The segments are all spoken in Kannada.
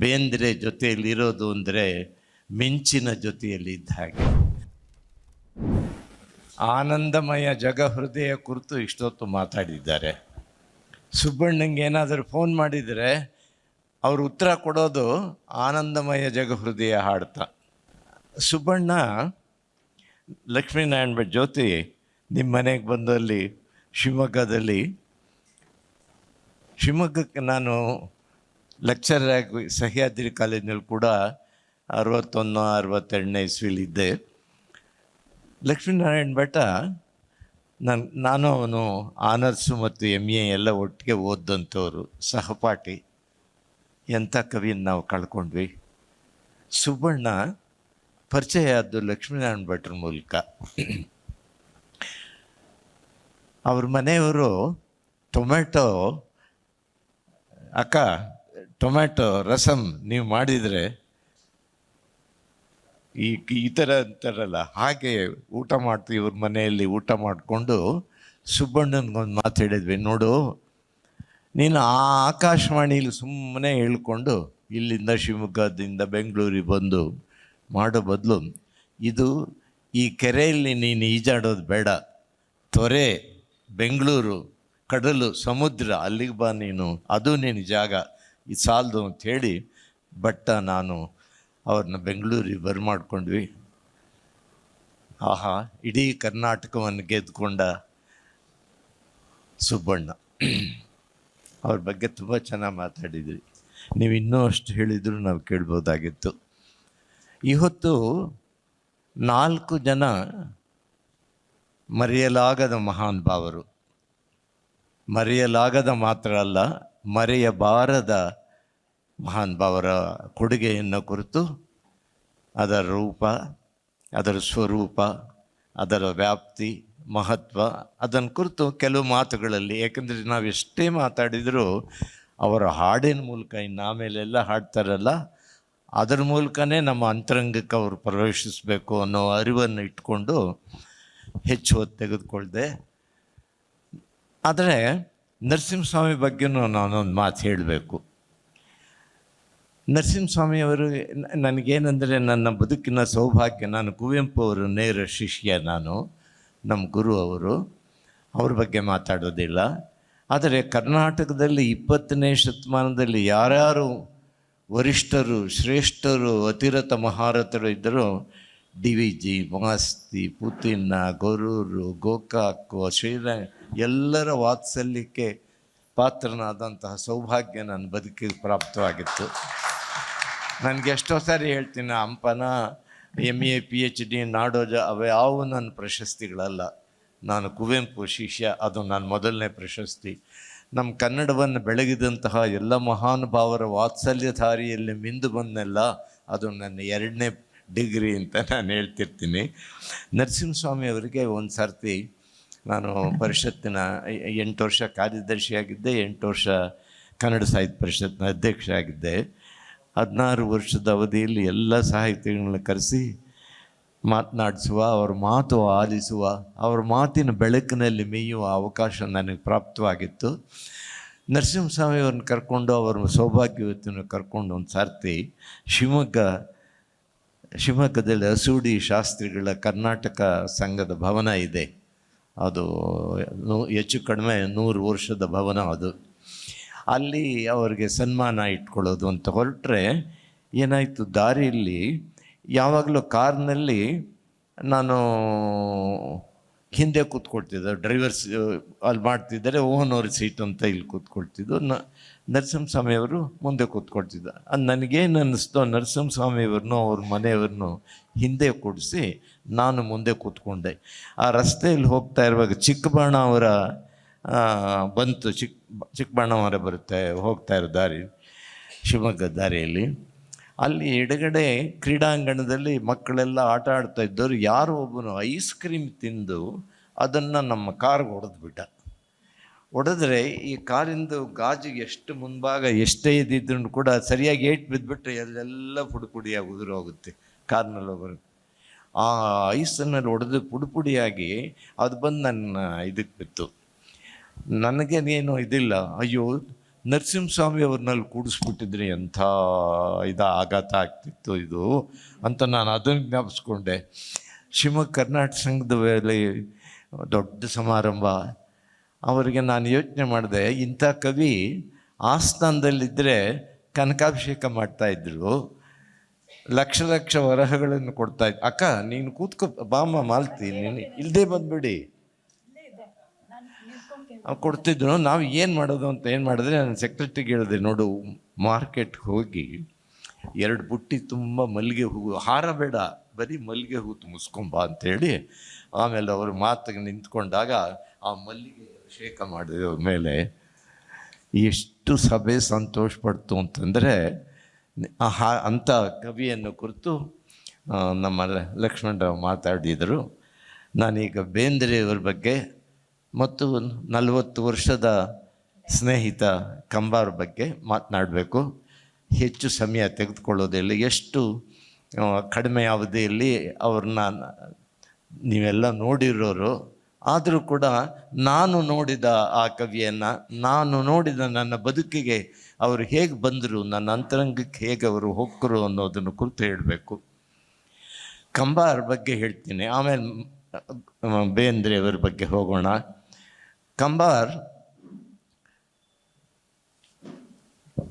ಬೇಂದ್ರೆ ಜೊತೆಯಲ್ಲಿರೋದು ಅಂದರೆ ಮಿಂಚಿನ ಜೊತೆಯಲ್ಲಿ ಇದ್ದ ಹಾಗೆ. ಆನಂದಮಯ ಜಗ ಹೃದಯ ಕುರಿತು ಇಷ್ಟೊತ್ತು ಮಾತಾಡಿದ್ದಾರೆ. ಸುಬ್ಬಣ್ಣಂಗೆ ಏನಾದರೂ ಫೋನ್ ಮಾಡಿದರೆ ಅವರು ಉತ್ತರ ಕೊಡೋದು ಆನಂದಮಯ ಜಗ ಹೃದಯ ಹಾಡ್ತಾ. ಸುಬ್ಬಣ್ಣ ಲಕ್ಷ್ಮೀನಾರಾಯಣ ಭಟ್ ಜ್ಯೋತಿ ನಿಮ್ಮ ಮನೆಗೆ ಬಂದಲ್ಲಿ ಶಿವಮೊಗ್ಗಕ್ಕೆ ನಾನು ಲೆಕ್ಚರರ್ ಆಗಿ ಸಹ್ಯಾದ್ರಿ ಕಾಲೇಜಿನಲ್ಲಿ ಕೂಡ 61-62 ಇಸ್ವಿಲಿದ್ದೆ. ಲಕ್ಷ್ಮೀನಾರಾಯಣ ಭಟ್ಟ ನಾನು ಅವನು ಆನರ್ಸು ಮತ್ತು MA ಎಲ್ಲ ಒಟ್ಟಿಗೆ ಓದಂಥವ್ರು, ಸಹಪಾಠಿ. ಎಂಥ ಕವಿಯನ್ನು ನಾವು ಕಳ್ಕೊಂಡ್ವಿ. ಸುಬ್ಬಣ್ಣ ಪರಿಚಯ ಆದ್ದು ಲಕ್ಷ್ಮೀನಾರಾಯಣ ಭಟ್ರ ಮೂಲಕ. ಅವ್ರ ಮನೆಯವರು ಟೊಮ್ಯಾಟೊ ರಸಮ್ ನೀವು ಮಾಡಿದರೆ ಈ ಥರ ಅಂತಾರಲ್ಲ, ಹಾಗೆ ಊಟ ಮಾಡ್ತೀವಿ. ಇವ್ರ ಮನೆಯಲ್ಲಿ ಊಟ ಮಾಡಿಕೊಂಡು ಸುಬ್ಬಣ್ಣನಿಗೊಂದು ಮಾತು ಹೇಳಿದ್ವಿ, ನೋಡು ನೀನು ಆ ಆಕಾಶವಾಣಿಲಿ ಸುಮ್ಮನೆ ಹೇಳ್ಕೊಂಡು ಇಲ್ಲಿಂದ ಶಿವಮೊಗ್ಗದಿಂದ ಬೆಂಗಳೂರಿಗೆ ಬಂದು ಮಾಡೋ ಬದಲು ಈ ಕೆರೆಯಲ್ಲಿ ನೀನು ಈಜಾಡೋದು ಬೇಡ, ತೊರೆ, ಬೆಂಗಳೂರು, ಕಡಲು, ಸಮುದ್ರ, ಅಲ್ಲಿಗೆ ಬಾ ನೀನು, ಅದು ನಿನ್ನ ಜಾಗ, ಇದು ಸಾಲದು ಅಂಥೇಳಿ ನಾನು ಅವ್ರನ್ನ ಬೆಂಗಳೂರಿಗೆ ಬರ್ಮಾಡ್ಕೊಂಡ್ವಿ. ಆಹಾ, ಇಡೀ ಕರ್ನಾಟಕವನ್ನು ಗೆದ್ದುಕೊಂಡ ಸುಬ್ಬಣ್ಣ. ಅವ್ರ ಬಗ್ಗೆ ತುಂಬ ಚೆನ್ನಾಗಿ ಮಾತಾಡಿದ್ರಿ. ನೀವು ಇನ್ನೂ ಅಷ್ಟು ಹೇಳಿದರೂ ನಾವು ಕೇಳ್ಬೋದಾಗಿತ್ತು. ಇವತ್ತು 4 ಜನ ಮರೆಯಲಾಗದ ಮಹಾನ್ ಭಾವರು, ಮರೆಯಲಾಗದ ಮಾತ್ರ ಅಲ್ಲ ಮರೆಯಬಾರದ ಮಹಾನ್ ಭಾವರ ಕೊಡುಗೆಯನ್ನು ಕುರಿತು, ಅದರ ರೂಪ, ಅದರ ಸ್ವರೂಪ, ಅದರ ವ್ಯಾಪ್ತಿ, ಮಹತ್ವ, ಅದನ್ನು ಕುರಿತು ಕೆಲವು ಮಾತುಗಳಲ್ಲಿ, ಏಕೆಂದರೆ ನಾವು ಎಷ್ಟೇ ಮಾತಾಡಿದರೂ ಅವರ ಹಾಡಿನ ಮೂಲಕ, ಇನ್ನು ಆಮೇಲೆಲ್ಲ ಹಾಡ್ತಾರಲ್ಲ, ಅದರ ಮೂಲಕನೇ ನಮ್ಮ ಅಂತರಂಗಕ್ಕೆ ಅವರು ಪ್ರವೇಶಿಸಬೇಕು ಅನ್ನೋ ಅರಿವನ್ನು ಇಟ್ಕೊಂಡು ಹೆಚ್ಚು ಹೊತ್ತು ತೆಗೆದುಕೊಳ್ದೆ. ಆದರೆ ನರಸಿಂಹಸ್ವಾಮಿ ಬಗ್ಗೆನೂ ನಾನೊಂದು ಮಾತು ಹೇಳಬೇಕು. ನರಸಿಂಹಸ್ವಾಮಿಯವರು ನನಗೇನೆಂದರೆ ನನ್ನ ಬದುಕಿನ ಸೌಭಾಗ್ಯ. ನಾನು ಕುವೆಂಪು ಅವರು ನೇರ ಶಿಷ್ಯ, ನಮ್ಮ ಗುರು ಅವರು. ಅವ್ರ ಬಗ್ಗೆ ಮಾತಾಡೋದಿಲ್ಲ. ಆದರೆ ಕರ್ನಾಟಕದಲ್ಲಿ 20ನೇ ಶತಮಾನದಲ್ಲಿ ಯಾರ್ಯಾರು ವರಿಷ್ಠರು, ಶ್ರೇಷ್ಠರು, ಅತಿರಥ ಮಹಾರಥರು ಇದ್ದರೂ DVG, ಮಾಸ್ತಿ, ಪುತಿನ್ನ, ಗೊರೂರು, ಗೋಕಾಕು, ಶ್ರೀರಂಗ ಎಲ್ಲರ ವಾತ್ಸಲ್ಯಕ್ಕೆ ಪಾತ್ರನಾದಂತಹ ಸೌಭಾಗ್ಯ ನನ್ನ ಬದುಕಿಗೆ ಪ್ರಾಪ್ತವಾಗಿತ್ತು. ನನಗೆ ಎಷ್ಟೋ ಸಾರಿ ಹೇಳ್ತೀನಿ, ಹಂಪನ, MA, PhD, ನಾಡೋಜ ಅವ್ಯಾವು ನನ್ನ ಪ್ರಶಸ್ತಿಗಳಲ್ಲ. ನಾನು ಕುವೆಂಪು ಶಿಷ್ಯ, ಅದು ನನ್ನ ಮೊದಲನೇ ಪ್ರಶಸ್ತಿ. ನಮ್ಮ ಕನ್ನಡವನ್ನು ಬೆಳಗಿದಂತಹ ಎಲ್ಲ ಮಹಾನುಭಾವರ ವಾತ್ಸಲ್ಯಧಾರಿಯಲ್ಲಿ ಮಿಂದು ಬಂದೆಲ್ಲ, ಅದು ನನ್ನ 2ನೇ ಡಿಗ್ರಿ ಅಂತ ನಾನು ಹೇಳ್ತಿರ್ತೀನಿ. ನರಸಿಂಹಸ್ವಾಮಿ ಅವರಿಗೆ ಒಂದು ಸರ್ತಿ ನಾನು ಪರಿಷತ್ತಿನ 8 ವರ್ಷ ಕಾರ್ಯದರ್ಶಿಯಾಗಿದ್ದೆ, 8 ವರ್ಷ ಕನ್ನಡ ಸಾಹಿತ್ಯ ಪರಿಷತ್ನ ಅಧ್ಯಕ್ಷ ಆಗಿದ್ದೆ. 16 ವರ್ಷದ ಅವಧಿಯಲ್ಲಿ ಎಲ್ಲ ಸಾಹಿತಿಗಳನ್ನ ಕರೆಸಿ ಮಾತನಾಡಿಸುವ, ಅವ್ರ ಮಾತು ಆಲಿಸುವ, ಅವ್ರ ಮಾತಿನ ಬೆಳಕಿನಲ್ಲಿ ಮೇಯುವ ಅವಕಾಶ ನನಗೆ ಪ್ರಾಪ್ತವಾಗಿತ್ತು. ನರಸಿಂಹಸ್ವಾಮಿಯವ್ರನ್ನ ಕರ್ಕೊಂಡು, ಅವರ ಸೌಭಾಗ್ಯವತಿಯನ್ನು ಕರ್ಕೊಂಡು ಒಂದು ಸರ್ತಿ ಶಿವಮೊಗ್ಗದಲ್ಲಿ ಹಸೂಡಿ ಶಾಸ್ತ್ರಿಗಳ ಕರ್ನಾಟಕ ಸಂಘದ ಭವನ ಇದೆ. ಅದು ಹೆಚ್ಚು ಕಡಿಮೆ 100 ವರ್ಷದ ಭವನ ಅದು. ಅಲ್ಲಿ ಅವರಿಗೆ ಸನ್ಮಾನ ಇಟ್ಕೊಳ್ಳೋದು ಅಂತ ಹೊರಟ್ರೆ ಏನಾಯಿತು, ದಾರಿಯಲ್ಲಿ ಯಾವಾಗಲೂ ಕಾರ್ನಲ್ಲಿ ನಾನು ಹಿಂದೆ ಕೂತ್ಕೊಳ್ತಿದ್ದೆ, ಡ್ರೈವರ್ಸ್ ಅಲ್ಲಿ ಮಾಡ್ತಿದ್ದಾರೆ, ಓನರ್ ಸೀಟ್ ಅಂತ ಇಲ್ಲಿ ಕೂತ್ಕೊಳ್ತಿದ್ದು. ನರಸಿಂಹಸ್ವಾಮಿಯವರು ಮುಂದೆ ಕೂತ್ಕೊಳ್ತಿದ್ದ. ಅದು ನನಗೇನು ಅನ್ನಿಸ್ತೋ, ನರಸಿಂಹಸ್ವಾಮಿಯವ್ರನ್ನೂ ಅವ್ರ ಮನೆಯವ್ರನ್ನೂ ಹಿಂದೆ ಕೂಡಿಸಿ ನಾನು ಮುಂದೆ ಕೂತ್ಕೊಂಡೆ. ಆ ರಸ್ತೆಯಲ್ಲಿ ಹೋಗ್ತಾ ಇರುವಾಗ ಚಿಕ್ಕಬಾಣಾವರ ಬಂತು. ಚಿಕ್ಕಬಾಣಾವರ ಬರುತ್ತೆ ಹೋಗ್ತಾ ಇರೋ ದಾರಿ, ಶಿವಮೊಗ್ಗ ದಾರಿಯಲ್ಲಿ. ಅಲ್ಲಿ ಎಡಗಡೆ ಕ್ರೀಡಾಂಗಣದಲ್ಲಿ ಮಕ್ಕಳೆಲ್ಲ ಆಟ ಆಡ್ತಾ ಇದ್ದವರು ಯಾರೋ ಒಬ್ಬನು ಐಸ್ ಕ್ರೀಮ್ ತಿಂದು ಅದನ್ನು ನಮ್ಮ ಕಾರ್ಗೆ ಹೊಡೆದ್ರೆ ಈ ಕಾರಿಂದು ಗಾಜಿಗೆ ಎಷ್ಟು ಮುಂಭಾಗ ಎಷ್ಟೇ ಇದ್ದಿದ್ರು ಕೂಡ ಸರಿಯಾಗಿ ಏಟು ಬಿದ್ದುಬಿಟ್ರೆ ಅಲ್ಲೆಲ್ಲ ಪುಡಿಯಾಗಿ ಉದುರೋಗುತ್ತೆ ಕಾರ್ನಲ್ಲಿ ಹೋಗೋರು. ಆ ಐಸನ್ನಲ್ಲಿ ಹೊಡೆದು ಪುಡಿಯಾಗಿ ಅದು ಬಂದು ನನ್ನ ಇದಕ್ಕೆ ಬಿತ್ತು. ನನಗೇನೇನು ಇದಿಲ್ಲ, ಅಯ್ಯೋ ನರಸಿಂಹಸ್ವಾಮಿ ಅವ್ರನ್ನಲ್ಲಿ ಕೂಡಿಸ್ಬಿಟ್ಟಿದ್ರೆ ಎಂಥ ಆಘಾತ ಆಗ್ತಿತ್ತು ಇದು ಅಂತ ನಾನು ಅದನ್ನು ಜ್ಞಾಪಿಸ್ಕೊಂಡೆ. ಶಿವಮೊಗ್ಗ ಕರ್ನಾಟಕ ಸಂಘದ ವೇಳೆ ದೊಡ್ಡ ಸಮಾರಂಭ. ಅವರಿಗೆ ನಾನು ಯೋಚನೆ ಮಾಡಿದೆ, ಇಂಥ ಕವಿ ಆಸ್ಥಾನದಲ್ಲಿದ್ದರೆ ಕನಕಾಭಿಷೇಕ ಮಾಡ್ತಾಯಿದ್ರು, ಲಕ್ಷ ಲಕ್ಷ ವರಹಗಳನ್ನು ಕೊಡ್ತಾಯಿದ್ರು. ಅಕ್ಕ ನೀನು ಕೂತ್ಕೊ ಬಾಮ್ಮ ಮಾಲ್ತಿ, ನೀನು ಇಲ್ಲದೆ ಬಂದ್ಬಿಡಿ ಕೊಡ್ತಿದ್ರು. ನಾವು ಏನು ಮಾಡೋದು ಅಂತ ಏನು ಮಾಡಿದ್ರೆ, ನಾನು ಸೆಕ್ರೆಟ್ರಿಗೆ ಹೇಳಿದೆ, ನೋಡು ಮಾರ್ಕೆಟ್ಗೆ ಹೋಗಿ 2 ಬುಟ್ಟಿ ತುಂಬ ಮಲ್ಲಿಗೆ ಹೂವು, ಹಾರ ಬೇಡ, ಬರೀ ಮಲ್ಲಿಗೆ ಹೂವು ತುಂಬಿಸ್ಕೊಂಬ ಅಂತೇಳಿ. ಆಮೇಲೆ ಅವರು ಮಾತಿಗೆ ನಿಂತ್ಕೊಂಡಾಗ ಆ ಮಲ್ಲಿಗೆ ಅಭಿಷೇಕ ಮಾಡಿದ ಮೇಲೆ ಎಷ್ಟು ಸಭೆ ಸಂತೋಷ ಪಡ್ತು ಅಂತಂದರೆ, ಅಂಥ ಕವಿಯನ್ನು ಕುರಿತು ನಮ್ಮ ಲಕ್ಷ್ಮಣರಾವ್ ಮಾತಾಡಿದರು. ನಾನೀಗ ಬೇಂದ್ರೆಯವ್ರ ಬಗ್ಗೆ ಮತ್ತು 40 ವರ್ಷದ ಸ್ನೇಹಿತ ಕಂಬಾರ ಬಗ್ಗೆ ಮಾತನಾಡಬೇಕು. ಹೆಚ್ಚು ಸಮಯ ತೆಗೆದುಕೊಳ್ಳೋದಿಲ್ಲ. ಎಷ್ಟು ಕಡಿಮೆ ಅವಧಿಯಲ್ಲಿ ಅವ್ರನ್ನ ನೀವೆಲ್ಲ ನೋಡಿರೋರು. ಆದರೂ ಕೂಡ ನಾನು ನೋಡಿದ ಆ ಕವಿಯನ್ನು, ನಾನು ನೋಡಿದ ನನ್ನ ಬದುಕಿಗೆ ಅವರು ಹೇಗೆ ಬಂದರು, ನನ್ನ ಅಂತರಂಗಕ್ಕೆ ಹೇಗೆ ಅವರು ಹೋಗ್ಕರು ಅನ್ನೋದನ್ನು ಕುರಿತು ಹೇಳಬೇಕು. ಕಂಬಾರ ಬಗ್ಗೆ ಹೇಳ್ತೀನಿ, ಆಮೇಲೆ ಬೇಂದ್ರೆಯವರ ಬಗ್ಗೆ ಹೋಗೋಣ. ಕಂಬಾರ್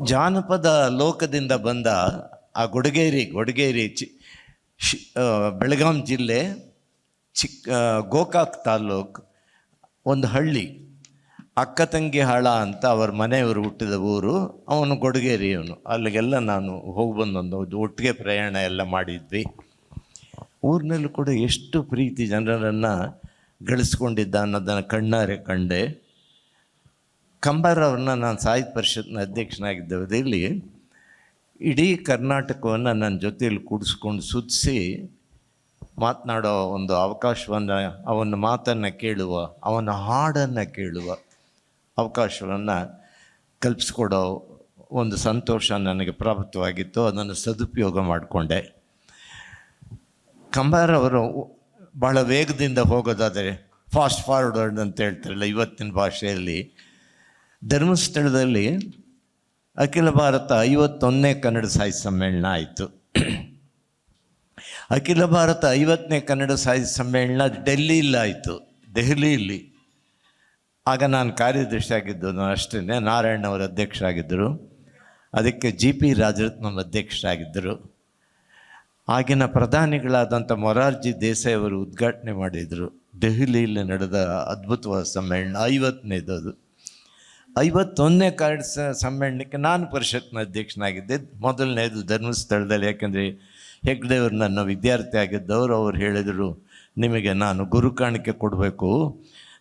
ಜಾನಪದ ಲೋಕದಿಂದ ಬಂದ ಆ ಗೊಡಗೇರಿ ಬೆಳಗಾಂ ಜಿಲ್ಲೆ ಗೋಕಾಕ್ ತಾಲ್ಲೂಕು ಒಂದು ಹಳ್ಳಿ, ಅಕ್ಕ ತಂಗಿ ಹಾಳ ಅಂತ ಅವ್ರ ಮನೆಯವರು ಹುಟ್ಟಿದ ಊರು. ಅವನು ಗೊಡಗೇರಿಯವನು. ಅಲ್ಲಿಗೆಲ್ಲ ನಾನು ಹೋಗಿ ಬಂದೊಂದು ಒಟ್ಟಿಗೆ ಪ್ರಯಾಣ ಎಲ್ಲ ಮಾಡಿದ್ವಿ. ಊರಿನಲ್ಲೂ ಕೂಡ ಎಷ್ಟು ಪ್ರೀತಿ ಜನರನ್ನು ಗಳಿಸ್ಕೊಂಡಿದ್ದ ಅನ್ನೋದನ್ನು ಕಣ್ಣಾರೆ ಕಂಡೆ. ಕಂಬಾರ ಅವ್ರನ್ನ ನಾನು ಸಾಹಿತ್ಯ ಪರಿಷತ್ನ ಅಧ್ಯಕ್ಷನಾಗಿದ್ದ ಅವಧಿಯಲ್ಲಿ ಇಡೀ ಕರ್ನಾಟಕವನ್ನು ನನ್ನ ಜೊತೆಯಲ್ಲಿ ಕೂಡಿಸ್ಕೊಂಡು ಸುತ್ತಿಸಿ ಮಾತನಾಡೋ ಒಂದು ಅವಕಾಶವನ್ನು, ಅವನ ಮಾತನ್ನು ಕೇಳುವ, ಅವನ ಹಾಡನ್ನು ಕೇಳುವ ಅವಕಾಶವನ್ನು ಕಲ್ಪಿಸ್ಕೊಡೋ ಒಂದು ಸಂತೋಷ ನನಗೆ ಪ್ರಾಪ್ತವಾಗಿತ್ತು. ಅದನ್ನು ಸದುಪಯೋಗ ಮಾಡಿಕೊಂಡೆ. ಕಂಬಾರ ಅವರು ಭಾಳ ವೇಗದಿಂದ ಹೋಗೋದಾದರೆ ಫಾಸ್ಟ್ ಫಾರ್ವರ್ಡ್ ಅಂತ ಹೇಳ್ತಾರಲ್ಲ ಇವತ್ತಿನ ಭಾಷೆಯಲ್ಲಿ, ಧರ್ಮಸ್ಥಳದಲ್ಲಿ ಅಖಿಲ ಭಾರತ 51ನೇ ಕನ್ನಡ ಸಾಹಿತ್ಯ ಸಮ್ಮೇಳನ ಆಯಿತು. ಅಖಿಲ ಭಾರತ 50ನೇ ಕನ್ನಡ ಸಾಹಿತ್ಯ ಸಮ್ಮೇಳನ ಡೆಲ್ಲಿಯಲ್ಲಾಯಿತು, ದೆಹಲಿಯಲ್ಲಿ. ಆಗ ನಾನು ಕಾರ್ಯದರ್ಶಿ ಆಗಿದ್ದು, ನಾನು ಅಷ್ಟೇ. ನಾರಾಯಣ ಅವರು ಅಧ್ಯಕ್ಷರಾಗಿದ್ದರು, ಅದಕ್ಕೆ GP ರಾಜರತ್ನಂ ಅಧ್ಯಕ್ಷರಾಗಿದ್ದರು. ಆಗಿನ ಪ್ರಧಾನಿಗಳಾದಂಥ ಮೊರಾರ್ಜಿ ದೇಸಾಯಿ ಅವರು ಉದ್ಘಾಟನೆ ಮಾಡಿದರು. ದೆಹಲಿಯಲ್ಲಿ ನಡೆದ ಅದ್ಭುತವಾದ ಸಮ್ಮೇಳನ 50ನೇದು. ಅದು 51ನೇ ಕನ್ನಡ ಸಮ್ಮೇಳನಕ್ಕೆ ನಾನು ಪರಿಷತ್ನ ಅಧ್ಯಕ್ಷನಾಗಿದ್ದೆ. ಮೊದಲನೇದು ಧರ್ಮಸ್ಥಳದಲ್ಲಿ. ಯಾಕೆಂದರೆ ಹೆಗ್ಡೆಯವರು ನನ್ನ ವಿದ್ಯಾರ್ಥಿ ಆಗಿದ್ದವರು. ಅವ್ರು ಹೇಳಿದರು, ನಿಮಗೆ ನಾನು ಗುರು ಕಾಣಿಕೆ ಕೊಡಬೇಕು.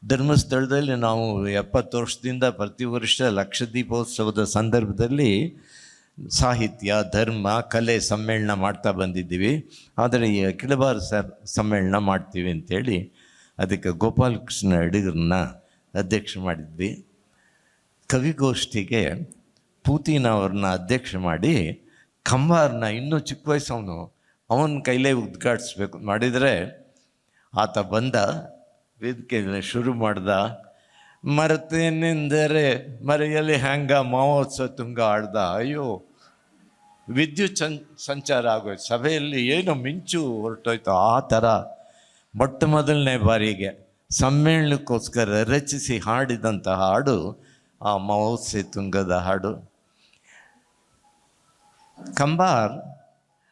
ಧರ್ಮಸ್ಥಳದಲ್ಲಿ ನಾವು 70 ವರ್ಷದಿಂದ ಪ್ರತಿ ವರ್ಷ ಲಕ್ಷದೀಪೋತ್ಸವದ ಸಂದರ್ಭದಲ್ಲಿ ಸಾಹಿತ್ಯ, ಧರ್ಮ, ಕಲೆ ಸಮ್ಮೇಳನ ಮಾಡ್ತಾ ಬಂದಿದ್ದೀವಿ. ಆದರೆ ಈ ಅಖಿಲ ಭಾರತ ಸಮ್ಮೇಳನ ಮಾಡ್ತೀವಿ ಅಂಥೇಳಿ ಅದಕ್ಕೆ ಗೋಪಾಲಕೃಷ್ಣ ಅಡಿಗರನ್ನ ಅಧ್ಯಕ್ಷ ಮಾಡಿದ್ವಿ. ಕವಿಗೋಷ್ಠಿಗೆ ಪೂತಿನ ಅವ್ರನ್ನ ಅಧ್ಯಕ್ಷ ಮಾಡಿ ಕಂಬಾರನ್ನ, ಇನ್ನೂ ಚಿಕ್ಕ ವಯಸ್ಸವನು, ಅವನ ಕೈಲೇ ಉದ್ಘಾಟಿಸ್ಬೇಕು ಮಾಡಿದರೆ ಆತ ಬಂದ, ವೇದಿಕೆ ಶುರು ಮಾಡ್ದ. ಮರೆತೇನೆಂದರೆ ಮರೆಯಲಿ ಹ್ಯಾಂಗ ಮಹೋತ್ಸವ ತುಂಗ ಆಡ್ದ. ಅಯ್ಯೋ, ವಿದ್ಯುತ್ ಸಂಚಾರ ಆಗೋಯ್ತು ಸಭೆಯಲ್ಲಿ, ಏನೋ ಮಿಂಚು ಹೊರಟೋಯ್ತು. ಆ ಥರ ಮೊಟ್ಟ ಮೊದಲನೇ ಬಾರಿಗೆ ಸಮ್ಮೇಳನಕ್ಕೋಸ್ಕರ ರಚಿಸಿ ಹಾಡಿದಂಥ ಹಾಡು ಆ ಮಹೋತ್ಸವ ತುಂಗದ ಹಾಡು. ಕಂಬಾರ್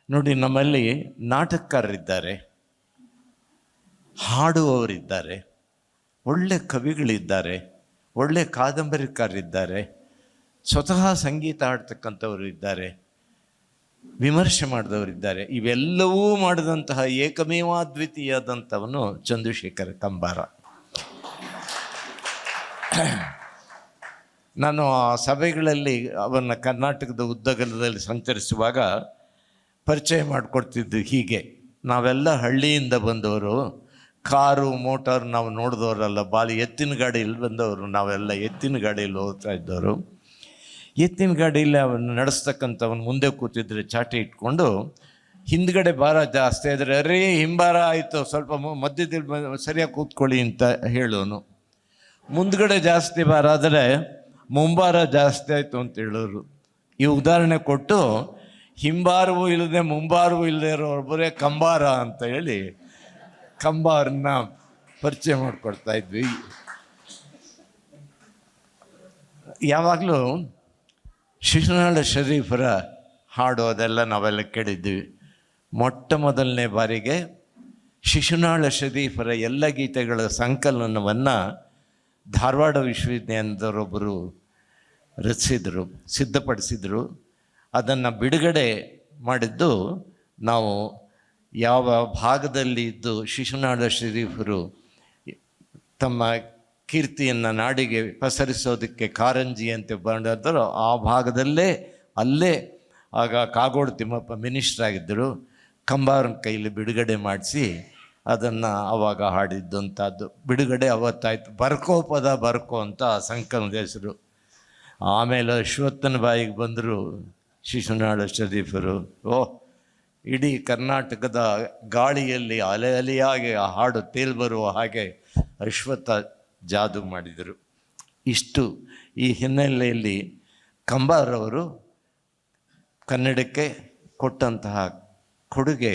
ನೋಡಿ, ನಮ್ಮಲ್ಲಿ ನಾಟಕಕಾರರಿದ್ದಾರೆ, ಹಾಡುವವರಿದ್ದಾರೆ, ಒಳ್ಳೆ ಕವಿಗಳಿದ್ದಾರೆ, ಒಳ್ಳೆ ಕಾದಂಬರಿಕಾರರಿದ್ದಾರೆ, ಸ್ವತಃ ಸಂಗೀತ ಹಾಡ್ತಕ್ಕಂಥವರು ಇದ್ದಾರೆ, ವಿಮರ್ಶೆ ಮಾಡಿದವರಿದ್ದಾರೆ. ಇವೆಲ್ಲವೂ ಮಾಡಿದಂತಹ ಏಕಮೇವಾದ್ವಿತೀಯಾದಂಥವನು ಚಂದ್ರಶೇಖರ ಕಂಬಾರ. ನಾನು ಆ ಸಭೆಗಳಲ್ಲಿ ಅವನ್ನ ಕರ್ನಾಟಕದ ಉದ್ದಗಲದಲ್ಲಿ ಸಂಚರಿಸುವಾಗ ಪರಿಚಯ ಮಾಡಿಕೊಡ್ತಿದ್ದು ಹೀಗೆ. ನಾವೆಲ್ಲ ಹಳ್ಳಿಯಿಂದ ಬಂದವರು, ಕಾರು ಮೋಟಾರ್ ನಾವು ನೋಡಿದವರಲ್ಲ, ಎತ್ತಿನ ಗಾಡಿಯಲ್ಲಿ ಬಂದವರು. ನಾವೆಲ್ಲ ಎತ್ತಿನ ಗಾಡಿಯಲ್ಲಿ ಹೋಗ್ತಾ ಇದ್ದವರು. ಎತ್ತಿನ ಗಾಡಿಯಲ್ಲಿ ಅವನು ನಡೆಸ್ತಕ್ಕಂಥವನು ಮುಂದೆ ಕೂತಿದ್ರೆ ಚಾಟಿ ಇಟ್ಕೊಂಡು, ಹಿಂದ್ಗಡೆ ಭಾರ ಜಾಸ್ತಿ ಆದರೆ ಅರೇ ಹಿಂಭಾರ ಆಯಿತು, ಸ್ವಲ್ಪ ಮಧ್ಯದಲ್ಲಿ ಸರಿಯಾಗಿ ಕೂತ್ಕೊಳ್ಳಿ ಅಂತ ಹೇಳೋನು. ಮುಂದ್ಗಡೆ ಜಾಸ್ತಿ ಭಾರ ಆದರೆ ಮುಂಬಾರ ಜಾಸ್ತಿ ಆಯಿತು ಅಂತ ಹೇಳೋರು. ಈ ಉದಾಹರಣೆ ಕೊಟ್ಟು ಹಿಂಬಾರವೂ ಇಲ್ಲದೆ ಮುಂಬಾರವೂ ಇಲ್ಲದೆ ಇರೋರೊಬ್ಬರೇ ಕಂಬಾರ ಅಂತ ಹೇಳಿ ಕಂಬಾರನ್ನ ಪರಿಚಯ ಮಾಡಿಕೊಡ್ತಾ ಇದ್ವಿ. ಯಾವಾಗಲೂ ಶಿಶುನಾಳ ಶರೀಫರ ಹಾಡು ಅದೆಲ್ಲ ನಾವೆಲ್ಲ ಕೇಳಿದ್ವಿ. ಮೊಟ್ಟ ಮೊದಲನೇ ಬಾರಿಗೆ ಶಿಶುನಾಳ ಶರೀಫರ ಎಲ್ಲ ಗೀತೆಗಳ ಸಂಕಲನವನ್ನು ಧಾರವಾಡ ವಿಶ್ವವಿದ್ಯಾಲಯದವರೊಬ್ಬರು ರಚಿಸಿದರು, ಸಿದ್ಧಪಡಿಸಿದರು. ಅದನ್ನು ಬಿಡುಗಡೆ ಮಾಡಿದ್ದು ನಾವು ಯಾವ ಭಾಗದಲ್ಲಿ ಇದ್ದು ಶಿಶುನಾಳ ಶರೀಫರು ತಮ್ಮ ಕೀರ್ತಿಯನ್ನು ನಾಡಿಗೆ ಪಸರಿಸೋದಕ್ಕೆ ಕಾರಂಜಿ ಅಂತ ಬಂದಿದ್ದರು ಆ ಭಾಗದಲ್ಲೇ ಅಲ್ಲೇ ಆಗ ಕಾಗೋಡು ತಿಮ್ಮಪ್ಪ ಮಿನಿಸ್ಟ್ರ್ ಆಗಿದ್ದರು. ಕಂಬಾರನ ಕೈಲಿ ಬಿಡುಗಡೆ ಮಾಡಿಸಿ ಅದನ್ನು ಆವಾಗ ಹಾಡಿದ್ದಂಥದ್ದು. ಬಿಡುಗಡೆ ಅವತ್ತಾಯಿತು. ಬರ್ಕೋ ಪದ ಬರ್ಕೋ ಅಂತ ಸಂಕಲನದ ಹೆಸರು. ಆಮೇಲೆ ಅಶ್ವತ್ಥನ ಬಾಯಿಗೆ ಬಂದರು ಶಿಶುನಾಳ ಶರೀಫರು. ಇಡೀ ಕರ್ನಾಟಕದ ಗಾಳಿಯಲ್ಲಿ ಅಲೆ ಅಲೆಯಾಗಿ ಆ ಹಾಡು ತೇಲ್ಬರುವ ಹಾಗೆ ಅಶ್ವತ್ಥ ಜಾದು ಮಾಡಿದರು. ಇಷ್ಟು ಈ ಹಿನ್ನೆಲೆಯಲ್ಲಿ ಕಂಬಾರವರು ಕನ್ನಡಕ್ಕೆ ಕೊಟ್ಟಂತಹ ಕೊಡುಗೆ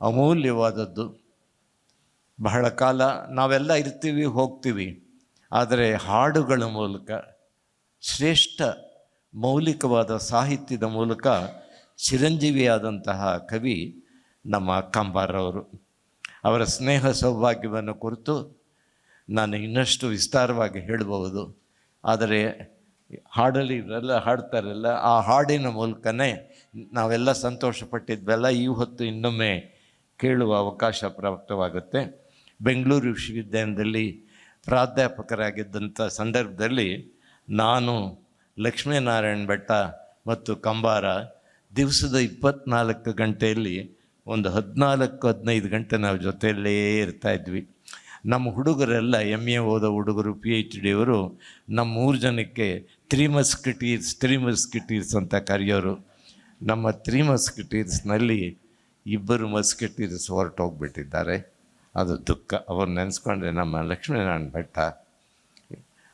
ಅಮೂಲ್ಯವಾದದ್ದು. ಬಹಳ ಕಾಲ ನಾವೆಲ್ಲ ಇರ್ತೀವಿ ಹೋಗ್ತೀವಿ, ಆದರೆ ಹಾಡುಗಳ ಮೂಲಕ ಶ್ರೇಷ್ಠ ಮೌಲಿಕವಾದ ಸಾಹಿತ್ಯದ ಮೂಲಕ ಚಿರಂಜೀವಿಯಾದಂತಹ ಕವಿ ನಮ್ಮ ಕಂಬಾರವರು. ಅವರ ಸ್ನೇಹ ಸೌಭಾಗ್ಯವನ್ನು ಕುರಿತು ನಾನು ಇನ್ನಷ್ಟು ವಿಸ್ತಾರವಾಗಿ ಹೇಳಬಹುದು. ಆದರೆ ಹಾಡಲ್ಲಿ ಇವರೆಲ್ಲ ಹಾಡ್ತಾರಲ್ಲ, ಆ ಹಾಡಿನ ಮೂಲಕನೇ ನಾವೆಲ್ಲ ಸಂತೋಷಪಟ್ಟಿದ್ವೆಲ್ಲ ಈ ಹೊತ್ತು ಇನ್ನೊಮ್ಮೆ ಕೇಳುವ ಅವಕಾಶ ಪ್ರಾಪ್ತವಾಗುತ್ತೆ. ಬೆಂಗಳೂರು ವಿಶ್ವವಿದ್ಯಾಲಯದಲ್ಲಿ ಪ್ರಾಧ್ಯಾಪಕರಾಗಿದ್ದಂಥ ಸಂದರ್ಭದಲ್ಲಿ ನಾನು, ಲಕ್ಷ್ಮೀನಾರಾಯಣ ಭಟ್ಟ ಮತ್ತು ಕಂಬಾರ ದಿವಸದ 24 ಗಂಟೆಯಲ್ಲಿ ಒಂದು 14-15 ಗಂಟೆ ನಾವು ಜೊತೆಯಲ್ಲೇ ಇರ್ತಾಯಿದ್ವಿ. ನಮ್ಮ ಹುಡುಗರೆಲ್ಲ MA ಓದೋ ಹುಡುಗರು, PhD ಅವರು ನಮ್ಮ 3 ಜನಕ್ಕೆ ತ್ರೀ ಮಸ್ಕಿಟೀರ್ಸ್ ಅಂತ ಕರೆಯೋರು. ನಮ್ಮ 3 ಮಸ್ಕಿಟೀರ್ಸ್ನಲ್ಲಿ 2 ಮಸ್ಕಿಟೀರ್ಸ್ ಹೊರಟೋಗ್ಬಿಟ್ಟಿದ್ದಾರೆ. ಅದು ದುಃಖ. ಅವ್ರು ನೆನೆಸ್ಕೊಂಡ್ರೆ ನಮ್ಮ ಲಕ್ಷ್ಮೀನಾರಾಯಣ ಭಟ್ಟ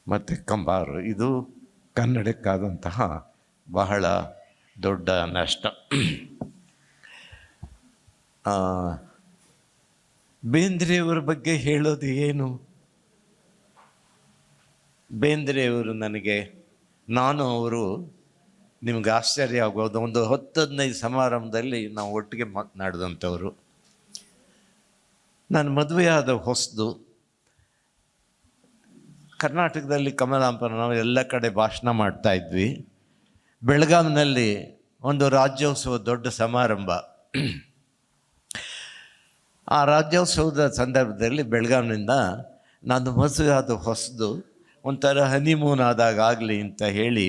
ಮತ್ತು ಕಂಬಾರು, ಇದು ಕನ್ನಡಕ್ಕಾದಂತಹ ಬಹಳ ದೊಡ್ಡ ನಷ್ಟ. ಬೇಂದ್ರೆಯವರ ಬಗ್ಗೆ ಹೇಳೋದು ಏನು? ಬೇಂದ್ರೆಯವರು ನಾನು ಅವರು ನಿಮ್ಗೆ ಆಶ್ಚರ್ಯ ಆಗೋದು, ಒಂದು 10-15 ಸಮಾರಂಭದಲ್ಲಿ ನಾವು ಒಟ್ಟಿಗೆ ಮಾತನಾಡಿದಂಥವರು. ನಾನು ಮದುವೆಯಾದ ಹೊಸದು. ಕರ್ನಾಟಕದಲ್ಲಿ ಕಮಲಾಂಬರ ನಾವು ಎಲ್ಲ ಕಡೆ ಭಾಷಣ ಮಾಡ್ತಾಯಿದ್ವಿ. ಬೆಳಗಾವಿನಲ್ಲಿ ಒಂದು ರಾಜ್ಯೋತ್ಸವ ದೊಡ್ಡ ಸಮಾರಂಭ. ಆ ರಾಜ್ಯೋತ್ಸವದ ಸಂದರ್ಭದಲ್ಲಿ ಬೆಳಗಾವಿನಿಂದ ನಾನು ಮದುವೆಯಾದ ಹೊಸದು ಒಂಥರ ಹನಿಮೂನ್ ಆದಾಗ ಆಗಲಿ ಅಂತ ಹೇಳಿ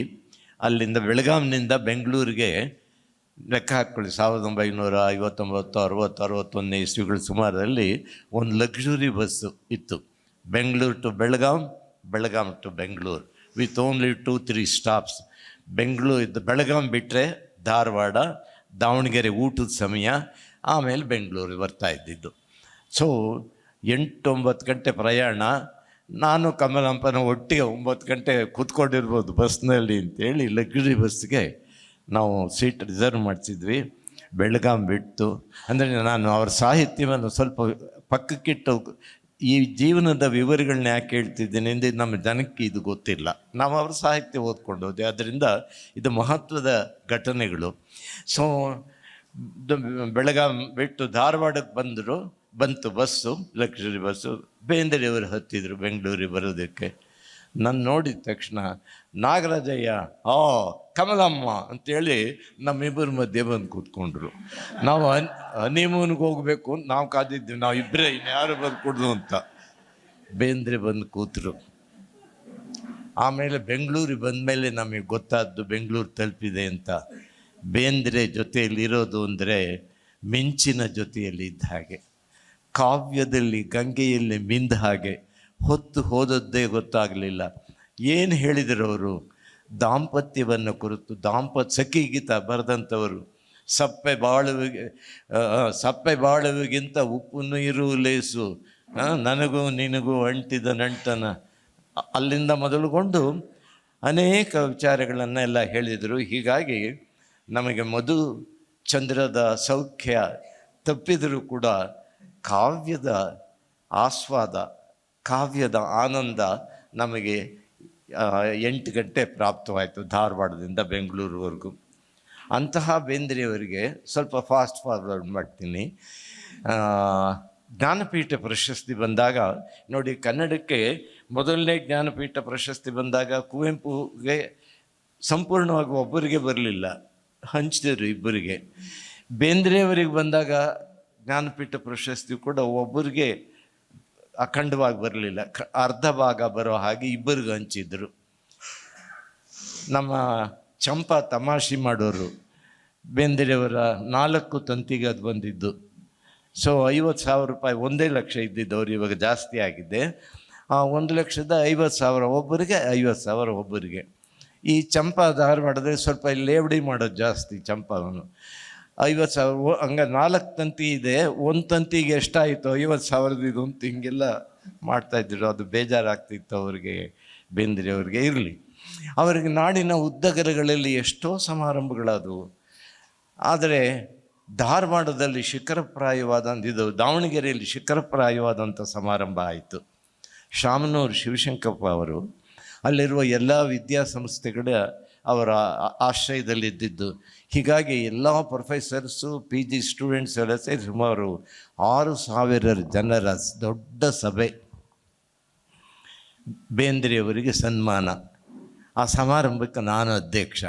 ಅಲ್ಲಿಂದ ಬೆಳಗಾವಿನಿಂದ ಬೆಂಗಳೂರಿಗೆ ಲೆಕ್ಕ ಹಾಕ್ಕೊಳ್ಳಿ, 1959, 60, 61 ಇಸ್ವಿಗಳ ಸುಮಾರಲ್ಲಿ ಒಂದು ಲಕ್ಸುರಿ ಬಸ್ಸು ಇತ್ತು. Bengaluru to Belgaum to Bengaluru with only 2-3 stops. Belgaum ಬಿಟ್ಟರೆ ಧಾರವಾಡ, ದಾವಣಗೆರೆ ಊಟದ ಸಮಯ, ಆಮೇಲೆ ಬೆಂಗಳೂರಿಗೆ ಬರ್ತಾಯಿದ್ದಿದ್ದು. ಸೊ 8-9 ಗಂಟೆ ಪ್ರಯಾಣ. ನಾನು ಕಮಲಾಂಪನ ಒಟ್ಟಿಗೆ 9 ಗಂಟೆ ಕೂತ್ಕೊಂಡಿರ್ಬೋದು ಬಸ್ನಲ್ಲಿ ಅಂತೇಳಿ ಲಕ್ಸುರಿ ಬಸ್ಸಿಗೆ ನಾವು ಸೀಟ್ ರಿಸರ್ವ್ ಮಾಡಿಸಿದ್ವಿ. ಬೆಳಗಾಂ ಬಿಟ್ಟು ಅಂದರೆ ನಾನು ಅವ್ರ ಸಾಹಿತ್ಯವನ್ನು ಸ್ವಲ್ಪ ಪಕ್ಕಕ್ಕಿಟ್ಟು ಈ ಜೀವನದ ವಿವರಗಳನ್ನ ಯಾಕೆ ಹೇಳ್ತಿದ್ದೀನಿ ಅಂದರೆ ನಮ್ಮ ಜನಕ್ಕೆ ಇದು ಗೊತ್ತಿಲ್ಲ. ನಾವು ಅವ್ರ ಸಾಹಿತ್ಯ ಓದ್ಕೊಂಡು ಹೋದೆ, ಅದರಿಂದ ಇದು ಮಹತ್ವದ ಘಟನೆಗಳು. ಸೊ ಬೆಳಗಾಂ ಬಿಟ್ಟು ಧಾರವಾಡಕ್ಕೆ ಬಂತು ಬಸ್ಸು, ಲಕ್ಸುರಿ ಬಸ್ಸು. ಬೇಂದ್ರೆಯವರು ಹತ್ತಿದ್ರು ಬೆಂಗಳೂರಿಗೆ ಬರೋದಕ್ಕೆ. ನಾನು ನೋಡಿದ ತಕ್ಷಣ ನಾಗರಾಜಯ್ಯ, ಕಮಲಮ್ಮ ಅಂತೇಳಿ ನಮ್ಮಿಬ್ಬರ ಮಧ್ಯೆ ಬಂದು ಕೂತ್ಕೊಂಡ್ರು. ನಾವು ಹನಿಮೂನ್ಗೆ ಹೋಗಬೇಕು ಅಂತ ನಾವು ಕಾದಿದ್ವಿ, ನಾವು ಇಬ್ಬರೇ, ಇನ್ಯಾರು ಬಂದು ಕುಡ್ದು ಅಂತ. ಬೇಂದ್ರೆ ಬಂದು ಕೂತರು. ಆಮೇಲೆ ಬೆಂಗಳೂರಿಗೆ ಬಂದಮೇಲೆ ನಮಗೆ ಗೊತ್ತಾದ್ದು ಬೆಂಗಳೂರು ತಲುಪಿದೆ ಅಂತ. ಬೇಂದ್ರೆ ಜೊತೆಯಲ್ಲಿರೋದು ಅಂದರೆ ಮಿಂಚಿನ ಜೊತೆಯಲ್ಲಿ ಇದ್ದ ಹಾಗೆ, ಕಾವ್ಯದಲ್ಲಿ ಗಂಗೆಯಲ್ಲಿ ಮಿಂದ ಹಾಗೆ. ಹೊತ್ತು ಹೋದದ್ದೇ ಗೊತ್ತಾಗಲಿಲ್ಲ. ಏನು ಹೇಳಿದರು ಅವರು? ದಾಂಪತ್ಯವನ್ನು ಕುರಿತು ಸಖಿಗೀತ ಬರೆದಂಥವರು. ಸಪ್ಪೆ ಬಾಳುವಿಗಿಂತ ಉಪ್ಪು ನೀರು ಲೇಸು, ನನಗೂ ನಿನಗೂ ಅಂಟಿದ ನಂಟನ. ಅಲ್ಲಿಂದ ಮೊದಲುಗೊಂಡು ಅನೇಕ ವಿಚಾರಗಳನ್ನೆಲ್ಲ ಹೇಳಿದರು. ಹೀಗಾಗಿ ನಮಗೆ ಮಧು ಚಂದ್ರದ ಸೌಖ್ಯ ತಪ್ಪಿದರೂ ಕೂಡ ಕಾವ್ಯದ ಆಸ್ವಾದ, ಕಾವ್ಯದ ಆನಂದ ನಮಗೆ 8 ಗಂಟೆ ಪ್ರಾಪ್ತವಾಯಿತು ಧಾರವಾಡದಿಂದ ಬೆಂಗಳೂರುವರೆಗೂ. ಅಂತಹ ಬೇಂದ್ರೆಯವರಿಗೆ ಸ್ವಲ್ಪ ಫಾಸ್ಟ್ ಫಾರ್ವರ್ಡ್ ಮಾಡ್ತೀನಿ. ಜ್ಞಾನಪೀಠ ಪ್ರಶಸ್ತಿ ಬಂದಾಗ ನೋಡಿ, ಕನ್ನಡಕ್ಕೆ ಮೊದಲನೇ ಜ್ಞಾನಪೀಠ ಪ್ರಶಸ್ತಿ ಬಂದಾಗ ಕುವೆಂಪುಗೆ ಸಂಪೂರ್ಣವಾಗಿ ಒಬ್ಬರಿಗೆ ಬರಲಿಲ್ಲ, ಹಂಚಿದರು ಇಬ್ಬರಿಗೆ. ಬೇಂದ್ರೆಯವರಿಗೆ ಬಂದಾಗ ಜ್ಞಾನಪೀಠ ಪ್ರಶಸ್ತಿ ಕೂಡ ಒಬ್ಬರಿಗೆ ಅಖಂಡವಾಗಿ ಬರಲಿಲ್ಲ, ಅರ್ಧ ಭಾಗ ಬರೋ ಹಾಗೆ ಇಬ್ಬರಿಗೂ ಹಂಚಿದ್ರು. ನಮ್ಮ ಚಂಪಾ ತಮಾಷೆ ಮಾಡೋರು, ಬೇಂದ್ರೆಯವರ 4 ತಂತಿಗೆ ಅದು ಬಂದಿದ್ದು. ಸೊ 50,000 ರೂಪಾಯಿ, 1 ಲಕ್ಷ ಇದ್ದಿದ್ದವ್ರು ಇವಾಗ ಜಾಸ್ತಿ ಆಗಿದೆ. 1,50,000 ಒಬ್ಬರಿಗೆ, 50,000 ಒಬ್ಬರಿಗೆ. ಈ ಚಂಪಾ ಧಾರವಾಡದಲ್ಲಿ ಸ್ವಲ್ಪ ಲೇವಡಿ ಮಾಡೋದು ಜಾಸ್ತಿ. ಚಂಪಾವನ್ನು 50,000 ಹಂಗೆ 4 ತಂತಿ ಇದೆ, 1 ತಂತಿಗೆ ಎಷ್ಟಾಯಿತು 50,000 ಇದು ಅಂತ ಹಿಂಗೆಲ್ಲ ಮಾಡ್ತಾಯಿದ್ರು. ಅದು ಬೇಜಾರಾಗ್ತಿತ್ತು ಅವ್ರಿಗೆ, ಬೇಂದ್ರೆಯವ್ರಿಗೆ. ಇರಲಿ, ಅವರಿಗೆ ನಾಡಿನ ಉದ್ದಗರಗಳಲ್ಲಿ ಎಷ್ಟೋ ಸಮಾರಂಭಗಳಾದವು. ಆದರೆ ಧಾರವಾಡದಲ್ಲಿ ಇದು ದಾವಣಗೆರೆಯಲ್ಲಿ ಶಿಖರಪ್ರಾಯವಾದಂಥ ಸಮಾರಂಭ ಆಯಿತು. ಶಾಮನೂರು ಶಿವಶಂಕರಪ್ಪ ಅವರು ಅಲ್ಲಿರುವ ಎಲ್ಲ ವಿದ್ಯಾಸಂಸ್ಥೆಗಳ ಅವರ ಆಶ್ರಯದಲ್ಲಿದ್ದಿದ್ದು. ಹೀಗಾಗಿ ಎಲ್ಲ ಪ್ರೊಫೆಸರ್ಸು, PG ಸ್ಟೂಡೆಂಟ್ಸ್ ಎಲ್ಲ ಸೇರಿ ಸುಮಾರು 6,000 ಜನರ ದೊಡ್ಡ ಸಭೆ, ಬೇಂದ್ರೆಯವರಿಗೆ ಸನ್ಮಾನ. ಆ ಸಮಾರಂಭಕ್ಕೆ ನಾನು ಅಧ್ಯಕ್ಷ.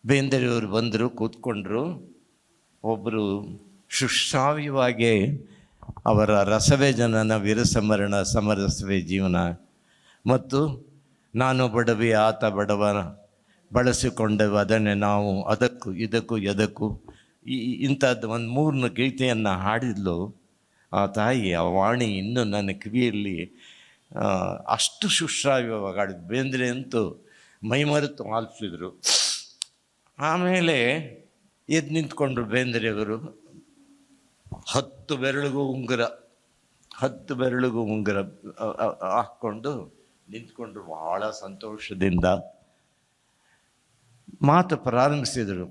ಬೇಂದ್ರೆಯವರು ಬಂದರು, ಕೂತ್ಕೊಂಡ್ರು. ಒಬ್ಬರು ಸುಶ್ರಾವ್ಯವಾಗಿ ಅವರ ರಸವೇ ಜನನ ವಿರಸಮರಣ ಸಮರಸವೇ ಜೀವನ ಮತ್ತು ನಾನು ಬಡವಿ ಆತ ಬಡವ ಬಳಸಿಕೊಂಡೆವು ಅದನ್ನೇ ನಾವು ಅದಕ್ಕೂ ಇದಕ್ಕೂ ಎದಕ್ಕೂ ಇಂಥದ್ದು ಒಂದು 3 ಗೀತೆಯನ್ನು ಹಾಡಿದ್ಲು ಆ ತಾಯಿ. ಆ ವಾಣಿ ಇನ್ನೂ ನನ್ನ ಕಿವಿಯಲ್ಲಿ ಅಷ್ಟು ಸುಶ್ರಾವ್ಯವಾಗಿ ಹಾಡಿದ್ದು. ಬೇಂದ್ರೆ ಅಂತೂ ಮೈಮರೆತು ಆಲಿಸಿದ್ರು. ಆಮೇಲೆ ಎದ್ದು ನಿಂತ್ಕೊಂಡ್ರು ಬೇಂದ್ರೆಯವರು. 10 ಬೆರಳಿಗೂ ಉಂಗುರ ಹಾಕ್ಕೊಂಡು ನಿಂತ್ಕೊಂಡ್ರು. ಭಾಳ ಸಂತೋಷದಿಂದ ಮಾತು ಪ್ರಾರಂಭಿಸಿದರು.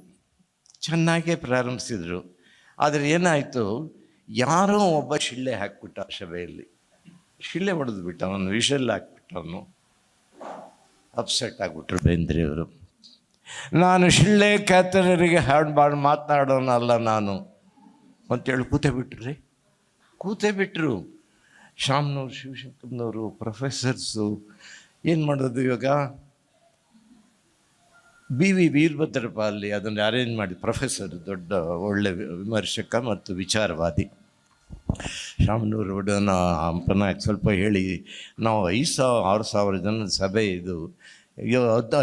ಚೆನ್ನಾಗೇ ಪ್ರಾರಂಭಿಸಿದರು. ಆದರೆ ಏನಾಯಿತು, ಯಾರೋ ಒಬ್ಬ ಶಿಳ್ಳೆ ಹಾಕ್ಬಿಟ್ಟ. ಸಭೆಯಲ್ಲಿ ಶಿಳ್ಳೆ ಹೊಡೆದು ಬಿಟ್ಟ, ಅವನು ವಿಷಲ್ ಹಾಕ್ಬಿಟ್ಟ. ಅವನು ಅಪ್ಸೆಟ್ ಆಗಿಬಿಟ್ರು ಬೇಂದ್ರೆಯವರು. ನಾನು ಶಿಳ್ಳೆ ಖ್ಯಾತರಿಗೆ ಹಾಡು ಮಾತನಾಡೋನಲ್ಲ ನಾನು ಅಂತೇಳಿ ಕೂತೇ ಬಿಟ್ರು. ಶಾಮನೂರು ಶಿವಶಂಕರನವರು ಪ್ರೊಫೆಸರ್ಸು ಏನು ಮಾಡೋದು ಇವಾಗ? BV ವೀರಭದ್ರಪ್ಪ ಅಲ್ಲಿ ಅದನ್ನು ಅರೇಂಜ್ ಮಾಡಿ, ಪ್ರೊಫೆಸರ್, ದೊಡ್ಡ ಒಳ್ಳೆ ವಿಮರ್ಶಕ ಮತ್ತು ವಿಚಾರವಾದಿ. ಶಾಮನೂರು ಒಡನ ಹಂಪನಾಯಕ್ ಸ್ವಲ್ಪ ಹೇಳಿ, ನಾವು 5,000-6,000 ಜನದ ಸಭೆ ಇದು,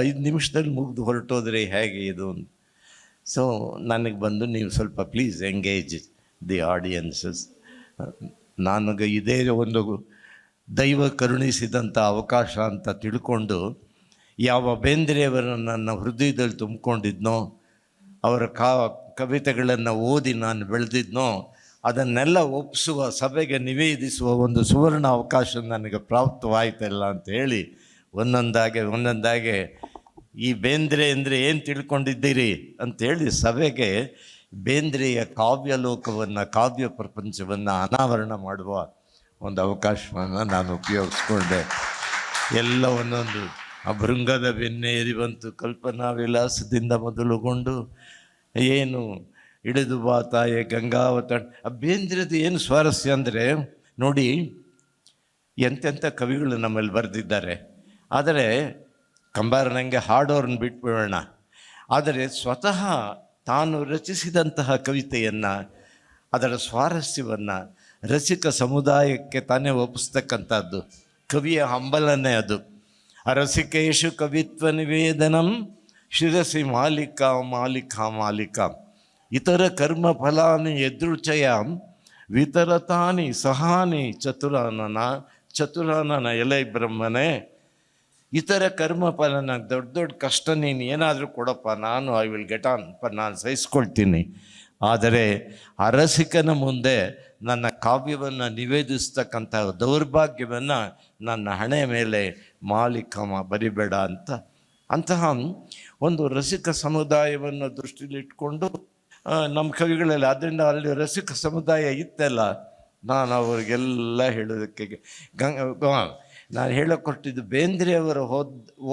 5 ನಿಮಿಷದಲ್ಲಿ ಮುಗಿದು ಹೊರಟೋದ್ರೆ ಹೇಗೆ ಇದು? ಸೊ ನನಗೆ ಬಂದು, ನೀವು ಸ್ವಲ್ಪ ಪ್ಲೀಸ್ ಎಂಗೇಜ್ ದಿ ಆಡಿಯನ್ಸಸ್. ನನಗೆ ಇದೇ ಒಂದು ದೈವ ಕರುಣಿಸಿದಂಥ ಅವಕಾಶ ಅಂತ ತಿಳ್ಕೊಂಡು, ಯಾವ ಬೇಂದ್ರೆಯವರನ್ನು ನನ್ನ ಹೃದಯದಲ್ಲಿ ತುಂಬಿಕೊಂಡಿದ್ನೋ, ಅವರ ಕವಿತೆಗಳನ್ನು ಓದಿ ನಾನು ಬೆಳೆದಿದ್ನೋ, ಅದನ್ನೆಲ್ಲ ಒಪ್ಪಿಸುವ, ಸಭೆಗೆ ನಿವೇದಿಸುವ ಒಂದು ಸುವರ್ಣ ಅವಕಾಶ ನನಗೆ ಪ್ರಾಪ್ತವಾಯ್ತಲ್ಲ ಅಂತ ಹೇಳಿ ಒಂದೊಂದಾಗೆ ಈ ಬೇಂದ್ರೆ ಅಂದರೆ ಏನು ತಿಳ್ಕೊಂಡಿದ್ದೀರಿ ಅಂಥೇಳಿ ಸಭೆಗೆ ಬೇಂದ್ರೆಯ ಕಾವ್ಯಲೋಕವನ್ನು, ಕಾವ್ಯ ಪ್ರಪಂಚವನ್ನು ಅನಾವರಣ ಮಾಡುವ ಒಂದು ಅವಕಾಶವನ್ನು ನಾನು ಉಪಯೋಗಿಸ್ಕೊಂಡೆ. ಎಲ್ಲ ಒಂದೊಂದು ಆ ಭೃಂಗದ ಬೆನ್ನೇರಿ ಬಂತು, ಕಲ್ಪನಾ ವಿಲಾಸದಿಂದ ಮೊದಲುಗೊಂಡು ಏನು ಇಳಿದು ಬಾ ತಾಯೆ ಗಂಗಾವತ. ಆ ಬೇಂದ್ರದ್ದು ಏನು ಸ್ವಾರಸ್ಯ ಅಂದರೆ ನೋಡಿ, ಎಂತೆಂಥ ಕವಿಗಳು ನಮ್ಮಲ್ಲಿ ಬರೆದಿದ್ದಾರೆ. ಆದರೆ ಕಂಬಾರನಂಗೆ ಹಾಡೋರನ್ನ ಬಿಟ್ಬಿಡೋಣ. ಆದರೆ ಸ್ವತಃ ತಾನು ರಚಿಸಿದಂತಹ ಕವಿತೆಯನ್ನು, ಅದರ ಸ್ವಾರಸ್ಯವನ್ನು ರಸಿಕ ಸಮುದಾಯಕ್ಕೆ ತಾನೇ ಒಪ್ಪಿಸ್ತಕ್ಕಂಥದ್ದು ಕವಿಯ ಹಂಬಲನೇ ಅದು. ರಸಿಕೇಶು ಕವಿತ್ವ ನಿವೇದನಂ ಶಿರಸಿ ಮಾಲಿಕಾ ಇತರ ಕರ್ಮ ಫಲಾನಿ ಎದೃಚಯ ವಿತರತಾನಿ ಸಹಾನಿ ಚತುರಾನನ ಎಲೆ ಬ್ರಹ್ಮನೇ. ಇತರ ಕರ್ಮ ಫಲ, ನನಗೆ ದೊಡ್ಡ ಕಷ್ಟ ನೀನು ಏನಾದರೂ ಕೊಡಪ್ಪ, ಐ ವಿಲ್ ಗೆಟ್ ಆನ್, ನಾನು ಸಹಿಸ್ಕೊಳ್ತೀನಿ. ಆದರೆ ಅರಸಿಕನ ಮುಂದೆ ನನ್ನ ಕಾವ್ಯವನ್ನು ನಿವೇದಿಸ್ತಕ್ಕಂಥ ದೌರ್ಭಾಗ್ಯವನ್ನು ನನ್ನ ಹಣೆ ಮೇಲೆ ಮಾಲಿಕಮ ಬರಿಬೇಡ ಅಂತ. ಅಂತಹ ಒಂದು ರಸಿಕ ಸಮುದಾಯವನ್ನು ದೃಷ್ಟಿಲಿಟ್ಕೊಂಡು ನಮ್ಮ ಕವಿಗಳಲ್ಲಿ, ಅದರಿಂದ ಅಲ್ಲಿ ರಸಿಕ ಸಮುದಾಯ ಇತ್ತಲ್ಲ, ನಾನು ಅವರಿಗೆಲ್ಲ ಹೇಳೋದಕ್ಕೆ ನಾನು ಹೇಳಕೊಟ್ಟಿದ್ದು ಬೇಂದ್ರೆಯವರು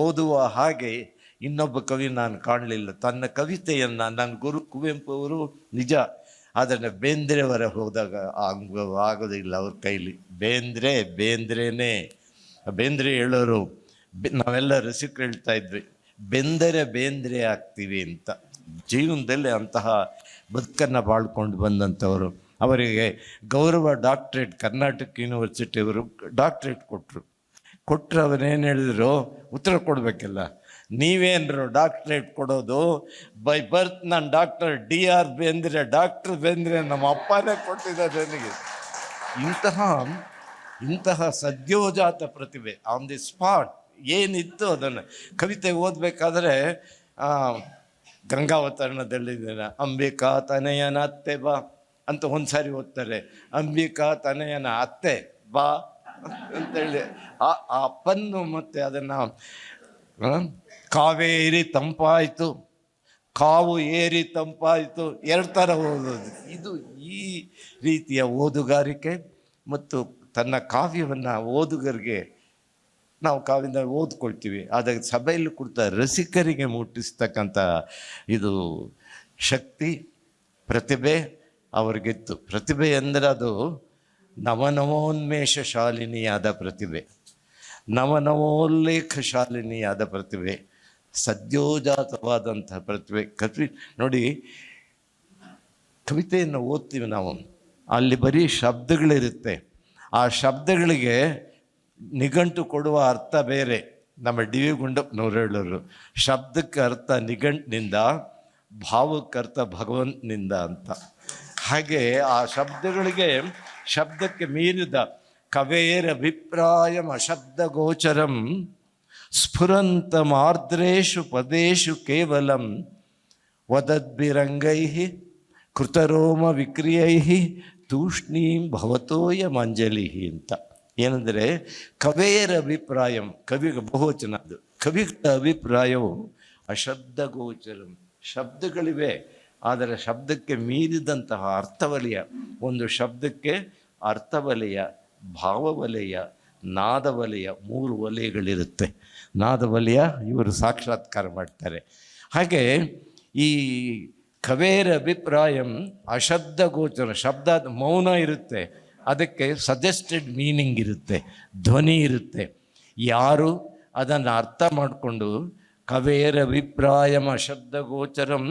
ಓದುವ ಹಾಗೆ ಇನ್ನೊಬ್ಬ ಕವಿ ನಾನು ಕಾಣಲಿಲ್ಲ. ತನ್ನ ಕವಿತೆಯನ್ನು ನನ್ನ ಗುರು ಕುವೆಂಪು ಅವರು ನಿಜ, ಅದನ್ನು ಬೇಂದ್ರೆಯವರ ಹೋದಾಗ ಆಗೋದಿಲ್ಲ ಅವ್ರ ಕೈಲಿ. ಬೇಂದ್ರೆನೇ ಬೇಂದ್ರೆ ಹೇಳೋರು, ನಾವೆಲ್ಲ ರಸಿಕರು ಹೇಳ್ತಾ ಇದ್ವಿ, ಬೇಂದ್ರೆ ಆಗ್ತೀವಿ ಅಂತ. ಜೀವನದಲ್ಲಿ ಅಂತಹ ಬದುಕನ್ನು ಬಾಳ್ಕೊಂಡು ಬಂದಂಥವರು. ಅವರಿಗೆ ಗೌರವ ಡಾಕ್ಟ್ರೇಟ್ ಕರ್ನಾಟಕ ಯೂನಿವರ್ಸಿಟಿಯವರು ಡಾಕ್ಟ್ರೇಟ್ ಕೊಟ್ಟರು ಅವರೇನು ಹೇಳಿದ್ರು, ಉತ್ತರ ಕೊಡಬೇಕಲ್ಲ, ನೀವೇನರು ಡಾಕ್ಟ್ರೇಟ್ ಕೊಡೋದು, ಬೈ ಬರ್ತ್ ನಾನು doctor DR Bendre, doctor Bendre ನಮ್ಮ ಅಪ್ಪನೇ ಕೊಟ್ಟಿದ್ದಾರೆ ನನಗೆ. ಇಂತಹ ಸದ್ಯೋಜಾತ ಪ್ರತಿಭೆ ಆನ್ ದಿ ಸ್ಪಾಟ್ ಏನಿತ್ತು ಅದನ್ನು ಕವಿತೆ ಓದಬೇಕಾದ್ರೆ ಗಂಗಾವತರಣದಲ್ಲಿದ್ದೇನೆ, ಅಂಬಿಕಾ ತನಯನ ಅತ್ತೆ ಬಾ ಅಂತ ಒಂದು ಸಾರಿ ಓದ್ತಾರೆ, ಅಂಬಿಕಾ ತನಯನ ಅತ್ತೆ ಬಾ ಅಂತೇಳಿ ಆ ಅಪ್ಪನ್ನು, ಮತ್ತು ಅದನ್ನು ಕಾವೇರಿ ತಂಪಾಯಿತು, ಕಾವು ಏರಿ ತಂಪಾಯಿತು, 2 ಥರ ಓದೋದು. ಇದು ಈ ರೀತಿಯ ಓದುಗಾರಿಕೆ ಮತ್ತು ತನ್ನ ಕಾವ್ಯವನ್ನು ಓದುಗರಿಗೆ ನಾವು ಕಾವ್ಯದಿಂದ ಓದ್ಕೊಳ್ತೀವಿ, ಆದರೆ ಸಭೆಯಲ್ಲಿ ಕುಳಿತ ರಸಿಕರಿಗೆ ಮುಟ್ಟಿಸ್ತಕ್ಕಂಥ ಇದು ಶಕ್ತಿ, ಪ್ರತಿಭೆ ಅವ್ರಿಗಿತ್ತು. ಪ್ರತಿಭೆ ಅಂದರೆ ಅದು ನವನವೋನ್ಮೇಷ ಶಾಲಿನಿಯಾದ ಪ್ರತಿಭೆ, ನವನವೋಲ್ಲೇಖ ಶಾಲಿನಿಯಾದ ಪ್ರತಿಭೆ, ಸದ್ಯೋಜಾತವಾದಂತಹ ಪ್ರತಿಭೆ. ನೋಡಿ, ಕವಿತೆಯನ್ನು ಓದ್ತೀವಿ ನಾವು, ಅಲ್ಲಿ ಬರೀ ಶಬ್ದಗಳಿರುತ್ತೆ, ಆ ಶಬ್ದಗಳಿಗೆ ನಿಘಂಟು ಕೊಡುವ ಅರ್ಥ ಬೇರೆ. ನಮ್ಮ ಡಿ ವಿ ಗುಂಡಪ್ಪನವ್ರು ಹೇಳೋರು, ಶಬ್ದಕ್ಕೆ ಅರ್ಥ ನಿಘಂಟಿನಿಂದ, ಭಾವಕ್ಕೆ ಅರ್ಥ ಭಗವಂತನಿಂದ ಅಂತ. ಹಾಗೆ ಆ ಶಬ್ದಕ್ಕೆ ಮೀರಿದ ಕವೇರಭಿಪ್ರಾಯಂ ಅಶಬ್ದಗೋಚರಂ ಸ್ಫುರಂತಮಾರ್ದ್ರೇಷು ಪದೇಶು ಕೇವಲಂ ವದದ್ಭಿರಂಗೈ ಕೃತರೋಮ ವಿಕ್ರಿಯೈ ತೂಷ್ಣೀಂ ಭವತೋಯ ಮಂಜಲಿ ಅಂತ. ಏನಂದರೆ ಕವೇರ ಅಭಿಪ್ರಾಯಂ, ಕವಿಗೆ ಬಹುವಚನ, ಅದು ಕವಿಗಳ ಅಭಿಪ್ರಾಯವು ಅಶಬ್ದಗೋಚರಂ, ಶಬ್ದಗಳಿವೆ ಆದರೆ ಶಬ್ದಕ್ಕೆ ಮೀರಿದಂತಹ ಅರ್ಥವಲಯ. ಒಂದು ಶಬ್ದಕ್ಕೆ ಅರ್ಥವಲಯ, ಭಾವವಲಯ, ನಾದವಲಯ, 3 ವಲಯಗಳಿರುತ್ತೆ. ನಾದವಲಯ ಇವರು ಸಾಕ್ಷಾತ್ಕಾರ ಮಾಡ್ತಾರೆ. ಹಾಗೆ ಈ ಕವೇರ ಅಭಿಪ್ರಾಯಂ ಅಶಬ್ದಗೋಚರ, ಶಬ್ದ ಮೌನ ಇರುತ್ತೆ, ಅದಕ್ಕೆ ಸಜೆಸ್ಟೆಡ್ ಮೀನಿಂಗ್ ಇರುತ್ತೆ, ಧ್ವನಿ ಇರುತ್ತೆ. ಯಾರು ಅದನ್ನು ಅರ್ಥ ಮಾಡಿಕೊಂಡು ಕವೇರ ಅಭಿಪ್ರಾಯಂ ಅಶಬ್ದಗೋಚರಂ,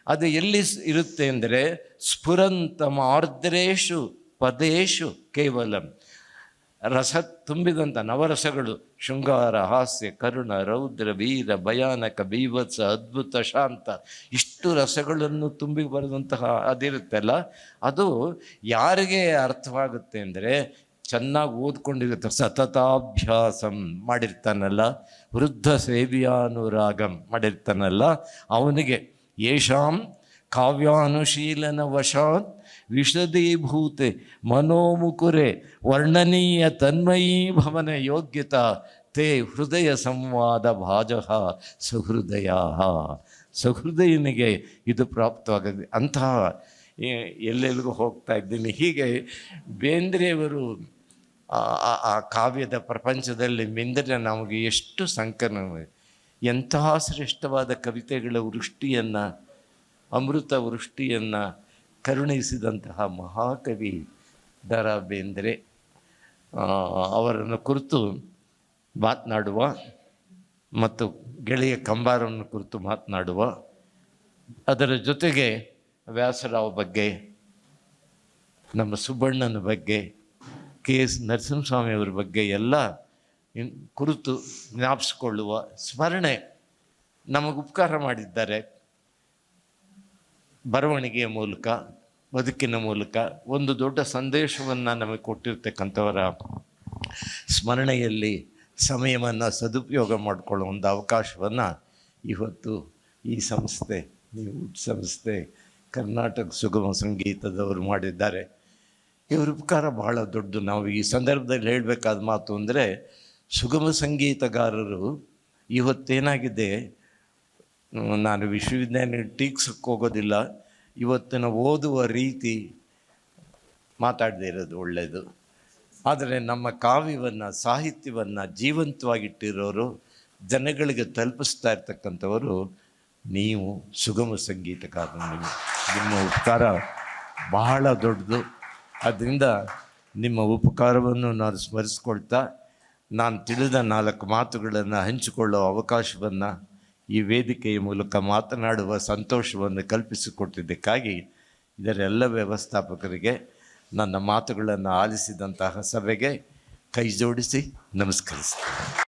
ಅದು ಎಲ್ಲಿ ಇರುತ್ತೆ ಅಂದರೆ ಸ್ಫುರಂತಮ ಆರ್ದ್ರೇಷು ಪದೇಶು ಕೇವಲಂ, ರಸ ತುಂಬಿದಂಥ ನವರಸಗಳು, ಶೃಂಗಾರ, ಹಾಸ್ಯ, ಕರುಣ, ರೌದ್ರ, ವೀರ, ಭಯಾನಕ, ಬೀಭತ್ಸ, ಅದ್ಭುತ, ಶಾಂತ, ಇಷ್ಟು ರಸಗಳನ್ನು ತುಂಬಿ ಬರೆದಂತಹ ಅದಿರುತ್ತಲ್ಲ, ಅದು ಯಾರಿಗೆ ಅರ್ಥವಾಗುತ್ತೆ ಅಂದರೆ ಚೆನ್ನಾಗಿ ಓದ್ಕೊಂಡಿರುತ್ತೆ, ಸತತಾಭ್ಯಾಸಂ ಮಾಡಿರ್ತಾನಲ್ಲ, ವೃದ್ಧ ಸೇವ್ಯಾನುರಾಗಂ ಮಾಡಿರ್ತಾನಲ್ಲ, ಅವನಿಗೆ ಯೇಷಾಂ ಕಾವ್ಯಾನುಶೀಲನ ವಶಾತ್ ವಿಶದೀಭೂತೆ ಮನೋಮುಕುರೆ ವರ್ಣನೀಯ ತನ್ಮಯೀ ಭವನ ಯೋಗ್ಯತಾ ತೇ ಹೃದಯ ಸಂವಾದ ಭಾಜಃ ಸಹೃದಯ. ಸಹೃದಯನಿಗೆ ಇದು ಪ್ರಾಪ್ತವಾಗದೆ. ಅಂತಹ ಎಲ್ಲೆಲ್ಲಿಗೂ ಹೋಗ್ತಾ ಇದ್ದೀನಿ. ಹೀಗೆ ಬೇಂದ್ರೆಯವರು ಆ ಕಾವ್ಯದ ಪ್ರಪಂಚದಲ್ಲಿ ಮಿಂದರೆ ನಮಗೆ ಎಷ್ಟು ಸಂಕಲನ, ಎಂತಹ ಶ್ರೇಷ್ಠವಾದ ಕವಿತೆಗಳ ವೃಷ್ಟಿಯನ್ನು, ಅಮೃತ ವೃಷ್ಟಿಯನ್ನು ಕರುಣಿಸಿದಂತಹ ಮಹಾಕವಿ ದ.ರಾ. ಬೇಂದ್ರೆ ಅವರನ್ನು ಕುರಿತು ಮಾತನಾಡುವ ಮತ್ತು ಗೆಳೆಯ ಕಂಬಾರನ್ನು ಕುರಿತು ಮಾತನಾಡುವ, ಅದರ ಜೊತೆಗೆ ವ್ಯಾಸರಾವ್ ಬಗ್ಗೆ, ನಮ್ಮ ಸುಬ್ಬಣ್ಣನ ಬಗ್ಗೆ, KS ನರಸಿಂಹಸ್ವಾಮಿಯವರ ಬಗ್ಗೆ ಎಲ್ಲ ಕುರಿತು ಜ್ಞಾಪಿಸ್ಕೊಳ್ಳುವ, ಸ್ಮರಣೆ ನಮಗೆ ಉಪಕಾರ ಮಾಡಿದ್ದಾರೆ. ಬರವಣಿಗೆಯ ಮೂಲಕ, ಬದುಕಿನ ಮೂಲಕ ಒಂದು ದೊಡ್ಡ ಸಂದೇಶವನ್ನು ನಮಗೆ ಕೊಟ್ಟಿರ್ತಕ್ಕಂಥವರ ಸ್ಮರಣೆಯಲ್ಲಿ ಸಮಯವನ್ನು ಸದುಪಯೋಗ ಮಾಡಿಕೊಳ್ಳೋ ಒಂದು ಅವಕಾಶವನ್ನು ಇವತ್ತು ಈ ಸಂಸ್ಥೆ, ನೀವು ಸಂಸ್ಥೆ, ಕರ್ನಾಟಕ ಸುಗಮ ಸಂಗೀತದವರು ಮಾಡಿದ್ದಾರೆ. ಇವರ ಉಪಕಾರ ಬಹಳ ದೊಡ್ಡದು. ನಾವು ಈ ಸಂದರ್ಭದಲ್ಲಿ ಹೇಳಬೇಕಾದ ಮಾತು ಅಂದರೆ, ಸುಗಮ ಸಂಗೀತಗಾರರು ಇವತ್ತೇನಾಗಿದೆ, ನಾನು ವಿಶ್ವವಿದ್ಯಾಲಯ ಟೀಕ್ಸಕ್ಕೆ ಹೋಗೋದಿಲ್ಲ, ಇವತ್ತಿನ ಓದುವ ರೀತಿ ಮಾತಾಡದೇ ಇರೋದು ಒಳ್ಳೆಯದು. ಆದರೆ ನಮ್ಮ ಕಾವ್ಯವನ್ನು, ಸಾಹಿತ್ಯವನ್ನು ಜೀವಂತವಾಗಿಟ್ಟಿರೋರು, ಜನಗಳಿಗೆ ತಲುಪಿಸ್ತಾ ಇರ್ತಕ್ಕಂಥವರು ನೀವು ಸುಗಮ ಸಂಗೀತಗಾರರು. ನಿಮ್ಮ ಉಪಕಾರ ಬಹಳ ದೊಡ್ಡದು. ಅದರಿಂದ ನಿಮ್ಮ ಉಪಕಾರವನ್ನು ನಾನು ಸ್ಮರಿಸ್ಕೊಳ್ತಾ, ನಾನು ತಿಳಿದ 4 ಮಾತುಗಳನ್ನು ಹಂಚಿಕೊಳ್ಳುವ ಅವಕಾಶವನ್ನು ಈ ವೇದಿಕೆಯ ಮೂಲಕ ಮಾತನಾಡುವ ಸಂತೋಷವನ್ನು ಕಲ್ಪಿಸಿಕೊಟ್ಟಿದ್ದಕ್ಕಾಗಿ ಇದರೆಲ್ಲ ವ್ಯವಸ್ಥಾಪಕರಿಗೆ, ನನ್ನ ಮಾತುಗಳನ್ನು ಆಲಿಸಿದಂತಹ ಸಭೆಗೆ ಕೈ ಜೋಡಿಸಿ ನಮಸ್ಕರಿಸ್ತೀನಿ.